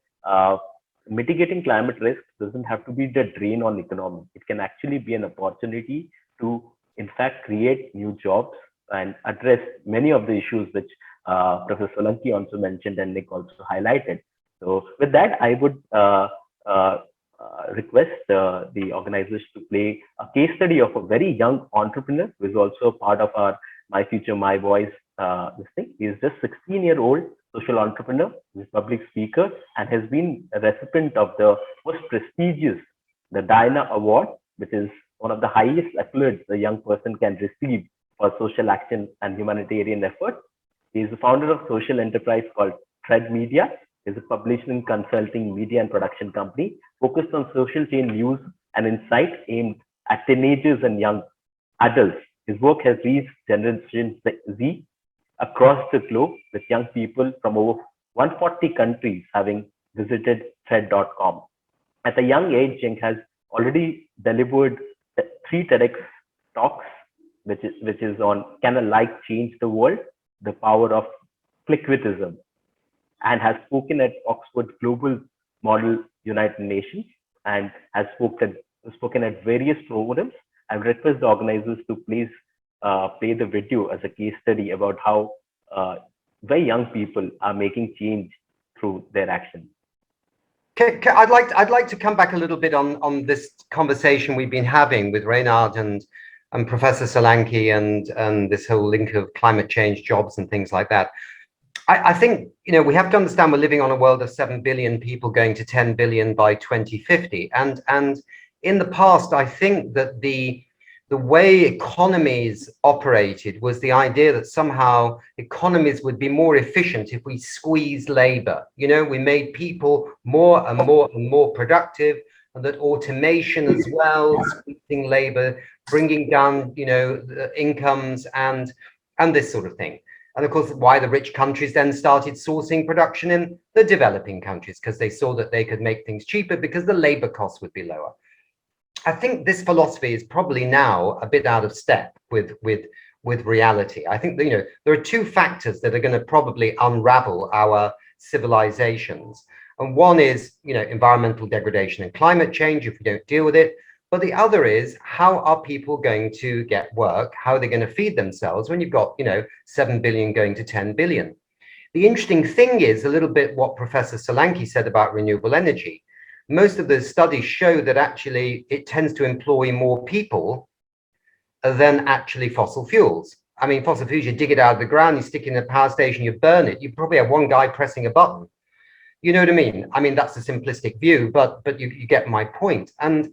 mitigating climate risk doesn't have to be the drain on economy. It can actually be an opportunity to, in fact, create new jobs and address many of the issues which Professor Solanki also mentioned and Nick also highlighted. So with that, I would request the organizers to play a case study of a very young entrepreneur who is also part of our My Future, My Voice this thing. He is just 16-year-old social entrepreneur, he's a public speaker, and has been a recipient of the most prestigious, the Diana Award, which is one of the highest accolades a young person can receive for social action and humanitarian effort. He is the founder of social enterprise called Thread Media. Is a publishing, consulting, media and production company focused on social change news and insight aimed at teenagers and young adults. His work has reached Generation Z across the globe, with young people from over 140 countries having visited thread.com. At a young age, Jeng has already delivered 3 TEDx talks, which is on Can a Like Change the World? The Power of Clickwitism, and has spoken at Oxford Global Model United Nations, and has spoken at various forums. I would request the organizers to please play the video as a case study about how very young people are making change through their actions. I'd like to come back a little bit on this conversation we've been having with Reynard and Professor Solanki and this whole link of climate change, jobs and things like that. I think, you know, we have to understand we're living on a world of 7 billion people going to 10 billion by 2050. And in the past, I think that the way economies operated was the idea that somehow economies would be more efficient if we squeezed labor. You know, we made people more and more and more productive, and that automation as well, squeezing labor, bringing down, you know, the incomes and this sort of thing. And of course, why the rich countries then started sourcing production in the developing countries, because they saw that they could make things cheaper because the labor costs would be lower. I think this philosophy is probably now a bit out of step with reality. I think that, there are two factors that are going to probably unravel our civilizations. And one is, environmental degradation and climate change if we don't deal with it. But the other is, how are people going to get work? How are they going to feed themselves when you've got, 7 billion going to 10 billion? The interesting thing is a little bit what Professor Solanki said about renewable energy. Most of the studies show that actually it tends to employ more people than actually fossil fuels. I mean, fossil fuels, you dig it out of the ground, you stick it in a power station, you burn it. You probably have one guy pressing a button. You know what I mean? I mean, that's a simplistic view, but you get my point. And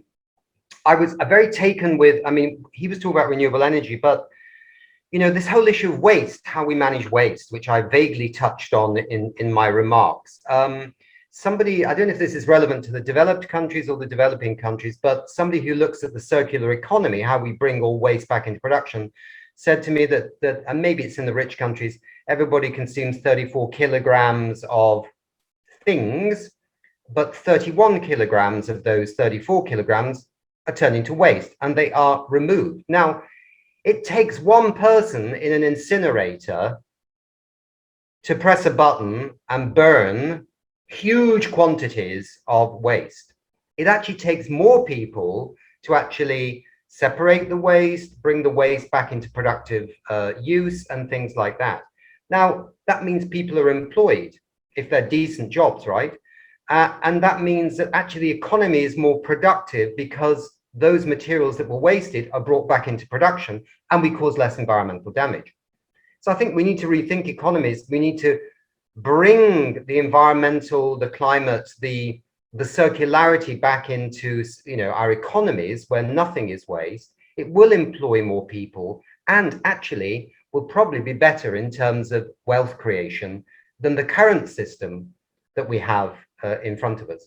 I was very taken with, I mean, he was talking about renewable energy, but, this whole issue of waste, how we manage waste, which I vaguely touched on in my remarks. Somebody, I don't know if this is relevant to the developed countries or the developing countries, but somebody who looks at the circular economy, how we bring all waste back into production, said to me that and maybe it's in the rich countries, everybody consumes 34 kilograms of things, but 31 kilograms of those 34 kilograms are turned into waste and they are removed. Now, it takes one person in an incinerator to press a button and burn huge quantities of waste. It actually takes more people to actually separate the waste, bring the waste back into productive use and things like that. Now, that means people are employed if they're decent jobs, right? And that means that actually the economy is more productive because those materials that were wasted are brought back into production and we cause less environmental damage. So I think we need to rethink economies. We need to bring the environmental, the climate, the circularity back into our economies where nothing is waste. It will employ more people and actually will probably be better in terms of wealth creation than the current system that we have in front of us.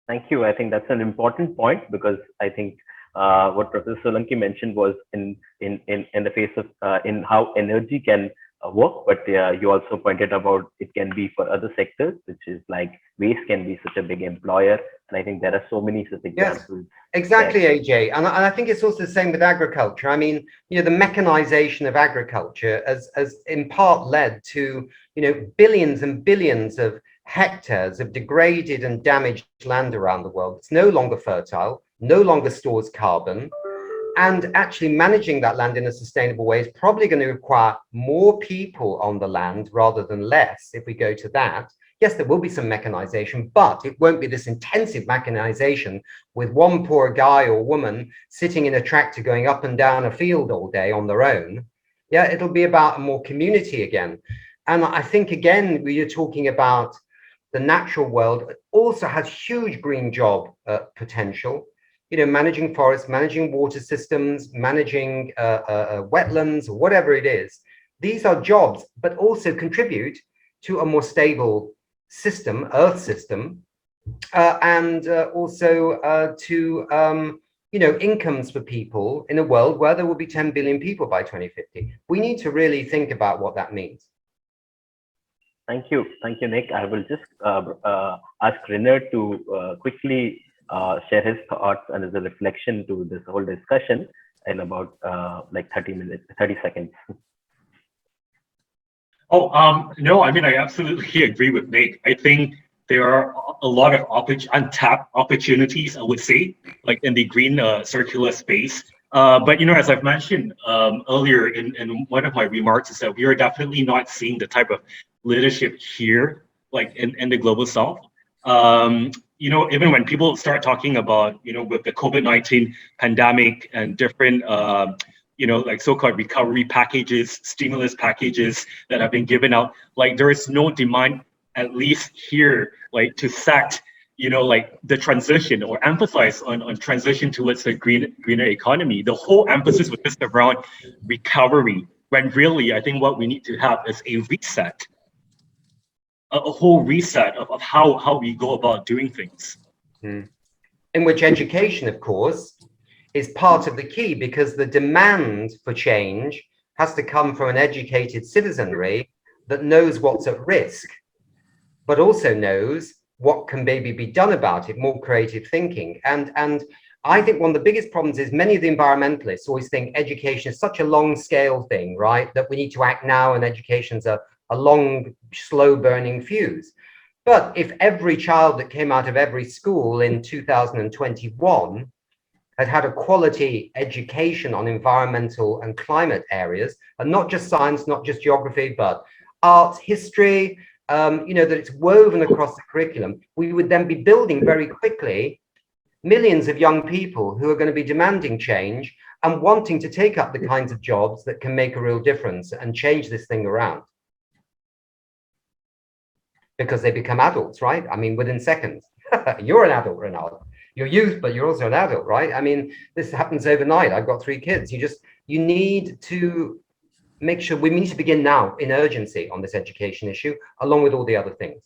Thank you. I think that's an important point because I think what Professor Solanki mentioned was in the face of in how energy can work, but you also pointed about it can be for other sectors, which is like waste can be such a big employer, and I think there are so many such examples. Yes, exactly, AJ, and I think it's also the same with agriculture. I mean, the mechanization of agriculture has in part led to billions and billions of hectares of degraded and damaged land around the world. It's no longer fertile, no longer stores carbon. And actually managing that land in a sustainable way is probably going to require more people on the land rather than less if we go to that. Yes, there will be some mechanization, but it won't be this intensive mechanization with one poor guy or woman sitting in a tractor going up and down a field all day on their own. Yeah, it'll be about more community again. And I think, again, we are talking about the natural world. It also has huge green job potential. Managing forests, managing water systems, managing wetlands, or whatever it is. These are jobs, but also contribute to a more stable system, Earth system, and also to incomes for people in a world where there will be 10 billion people by 2050. We need to really think about what that means. Thank you, Nick. I will just ask Renard to quickly share his thoughts and as a reflection to this whole discussion in about like 30 seconds. No, I mean, I absolutely agree with Nick. I think there are a lot of untapped opportunities, I would say, like in the green circular space. But, as I've mentioned earlier in one of my remarks, is that we are definitely not seeing the type of leadership here, like in the global south. Even when people start talking about, with the COVID-19 pandemic and different, like so-called recovery packages, stimulus packages that have been given out, like there is no demand, at least here, like to set, like the transition or emphasize on transition towards the greener economy. The whole emphasis was just around recovery, when really I think what we need to have is a reset. A whole reset of how we go about doing things. In which education, of course, is part of the key, because the demand for change has to come from an educated citizenry that knows what's at risk, but also knows what can maybe be done about it, more creative thinking. And I think one of the biggest problems is many of the environmentalists always think education is such a long scale thing, right? That we need to act now, and education's a long, slow burning fuse. But if every child that came out of every school in 2021 had a quality education on environmental and climate areas, and not just science, not just geography, but arts, history, that it's woven across the curriculum, we would then be building very quickly millions of young people who are going to be demanding change and wanting to take up the kinds of jobs that can make a real difference and change this thing around. Because they become adults, right? I mean, within seconds. You're an adult, Ronald. You're youth, but you're also an adult, right? I mean, this happens overnight. I've got 3 kids. You need to make sure we need to begin now in urgency on this education issue, along with all the other things.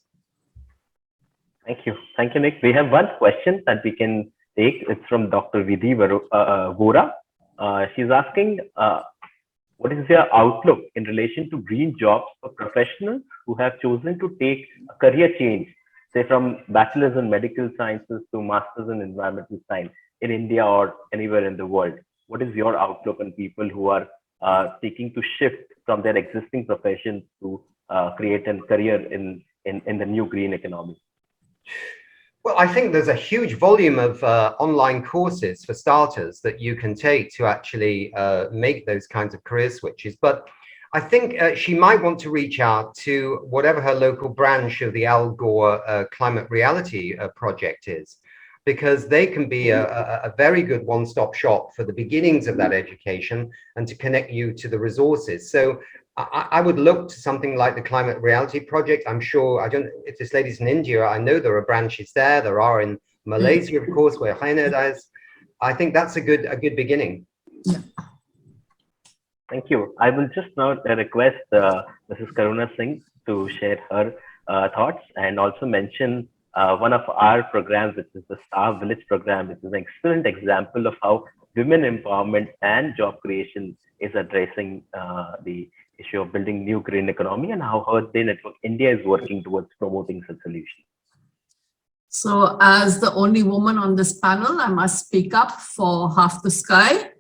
Thank you. Thank you, Nick. We have one question that we can take. It's from Dr. Vidhi Vora. She's asking, what is your outlook in relation to green jobs for professionals who have chosen to take a career change, say from bachelor's in medical sciences to master's in environmental science in India or anywhere in the world? What is your outlook on people who are seeking to shift from their existing professions to create a career in the new green economy? Well, I think there's a huge volume of online courses for starters that you can take to actually make those kinds of career switches. But I think she might want to reach out to whatever her local branch of the Al Gore Climate Reality Project is, because they can be a very good one-stop shop for the beginnings of that education and to connect you to the resources. So I would look to something like the Climate Reality Project. I'm sure, I don't know if this lady's in India, I know there are branches there. There are in Malaysia, of course, where Haina is. I think that's a good beginning. Yeah. Thank you. I will just now request Mrs. Karuna Singh to share her thoughts and also mention one of our programs, which is the Star Village program, which is an excellent example of how women empowerment and job creation is addressing the issue of building new green economy, and how Earth Day Network India is working towards promoting such solutions. So as the only woman on this panel, I must speak up for half the sky.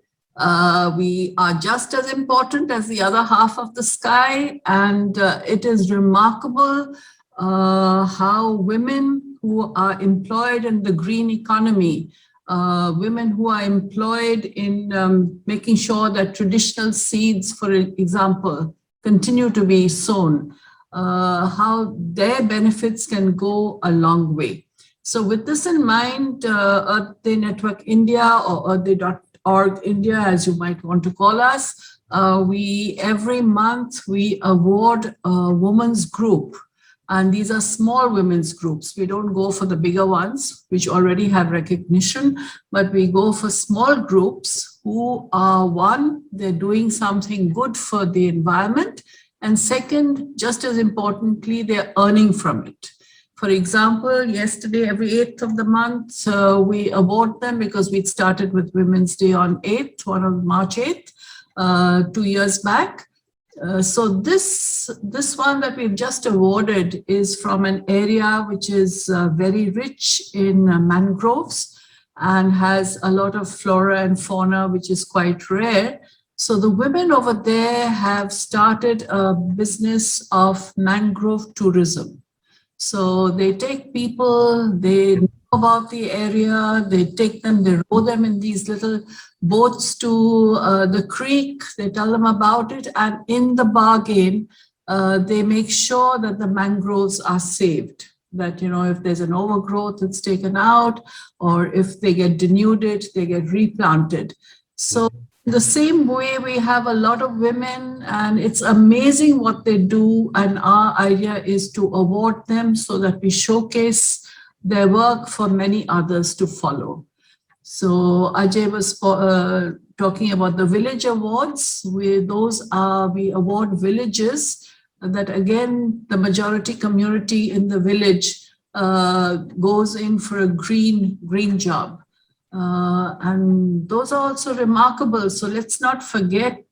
We are just as important as the other half of the sky, and it is remarkable how women who are employed in the green economy, women who are employed in making sure that traditional seeds, for example, continue to be sown, how their benefits can go a long way. So with this in mind, Earth Day Network India, or earthday.org India, as you might want to call us, every month we award a women's group. And these are small women's groups. We don't go for the bigger ones, which already have recognition, but we go for small groups who are, one, they're doing something good for the environment, and second, just as importantly, they're earning from it. For example, yesterday, every 8th of the month, we award them because we'd started with Women's Day on 8th, on March 8th, 2 years back. So this one that we've just awarded is from an area which is very rich in mangroves and has a lot of flora and fauna, which is quite rare. So the women over there have started a business of mangrove tourism. So they take people, they know about the area, they take them, they row them in these little boats to the creek, they tell them about it, and in the bargain, they make sure that the mangroves are saved. That, you know, if there's an overgrowth, it's taken out, or if they get denuded, they get replanted. So the same way, we have a lot of women, and it's amazing what they do. And our idea is to award them so that we showcase their work for many others to follow. So Ajay was talking about the village awards. We award villages that, again, the majority community in the village goes in for a green job. And those are also remarkable. So let's not forget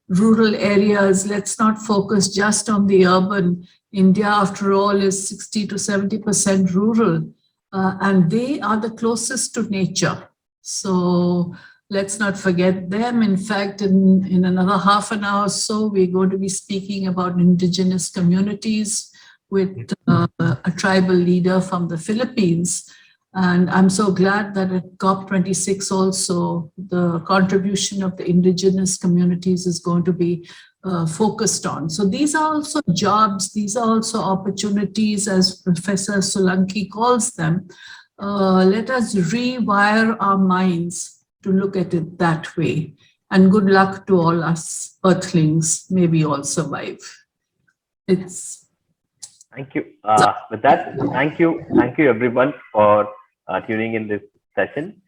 rural areas. Let's not focus just on the urban. India, after all, is 60 to 70% rural, and they are the closest to nature. So let's not forget them. In fact, in another half an hour or so, we're going to be speaking about indigenous communities with a tribal leader from the Philippines. And I'm so glad that at COP26 also, the contribution of the indigenous communities is going to be focused on. So these are also jobs, these are also opportunities, as Professor Solanki calls them. Let us rewire our minds to look at it that way. And good luck to all us earthlings. May we all survive. Thank you. With that, thank you everyone for tuning in this session.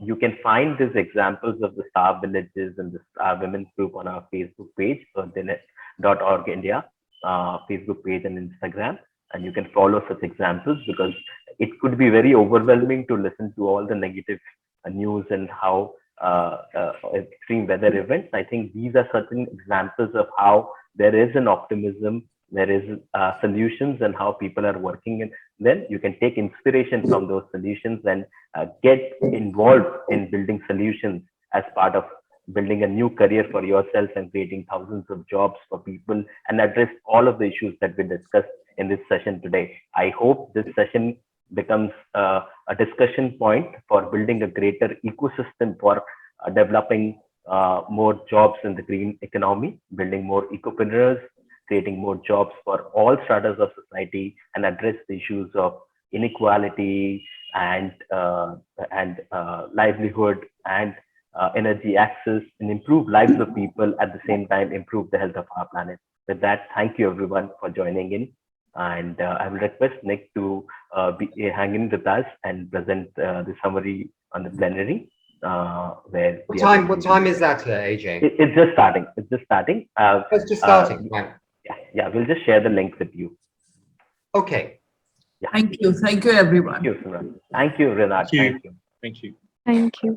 You can find these examples of the star villages and the star women's group on our Facebook page, earthdinet.org India Facebook page and Instagram. And you can follow such examples, because it could be very overwhelming to listen to all the negative news and how extreme weather events. I think these are certain examples of how there is an optimism, there is solutions, and how people are working. And then you can take inspiration from those solutions and get involved in building solutions as part of building a new career for yourself and creating thousands of jobs for people, and address all of the issues that we discussed in this session today. I hope this session becomes a discussion point for building a greater ecosystem for developing more jobs in the green economy, building more ecopreneurs, creating more jobs for all stratas of society, and address the issues of inequality and livelihood and energy access, and improve lives of people, at the same time improve the health of our planet. With that, thank you everyone for joining in, and I will request Nick to be hanging with us and present the summary on the plenary. Where what time is that, AJ? It's just starting. It's just starting. It's just starting. Right. Yeah, we'll just share the link with you. Okay. Yeah. Thank you everyone. Thank you, Renat. Thank you. Thank you. Thank you.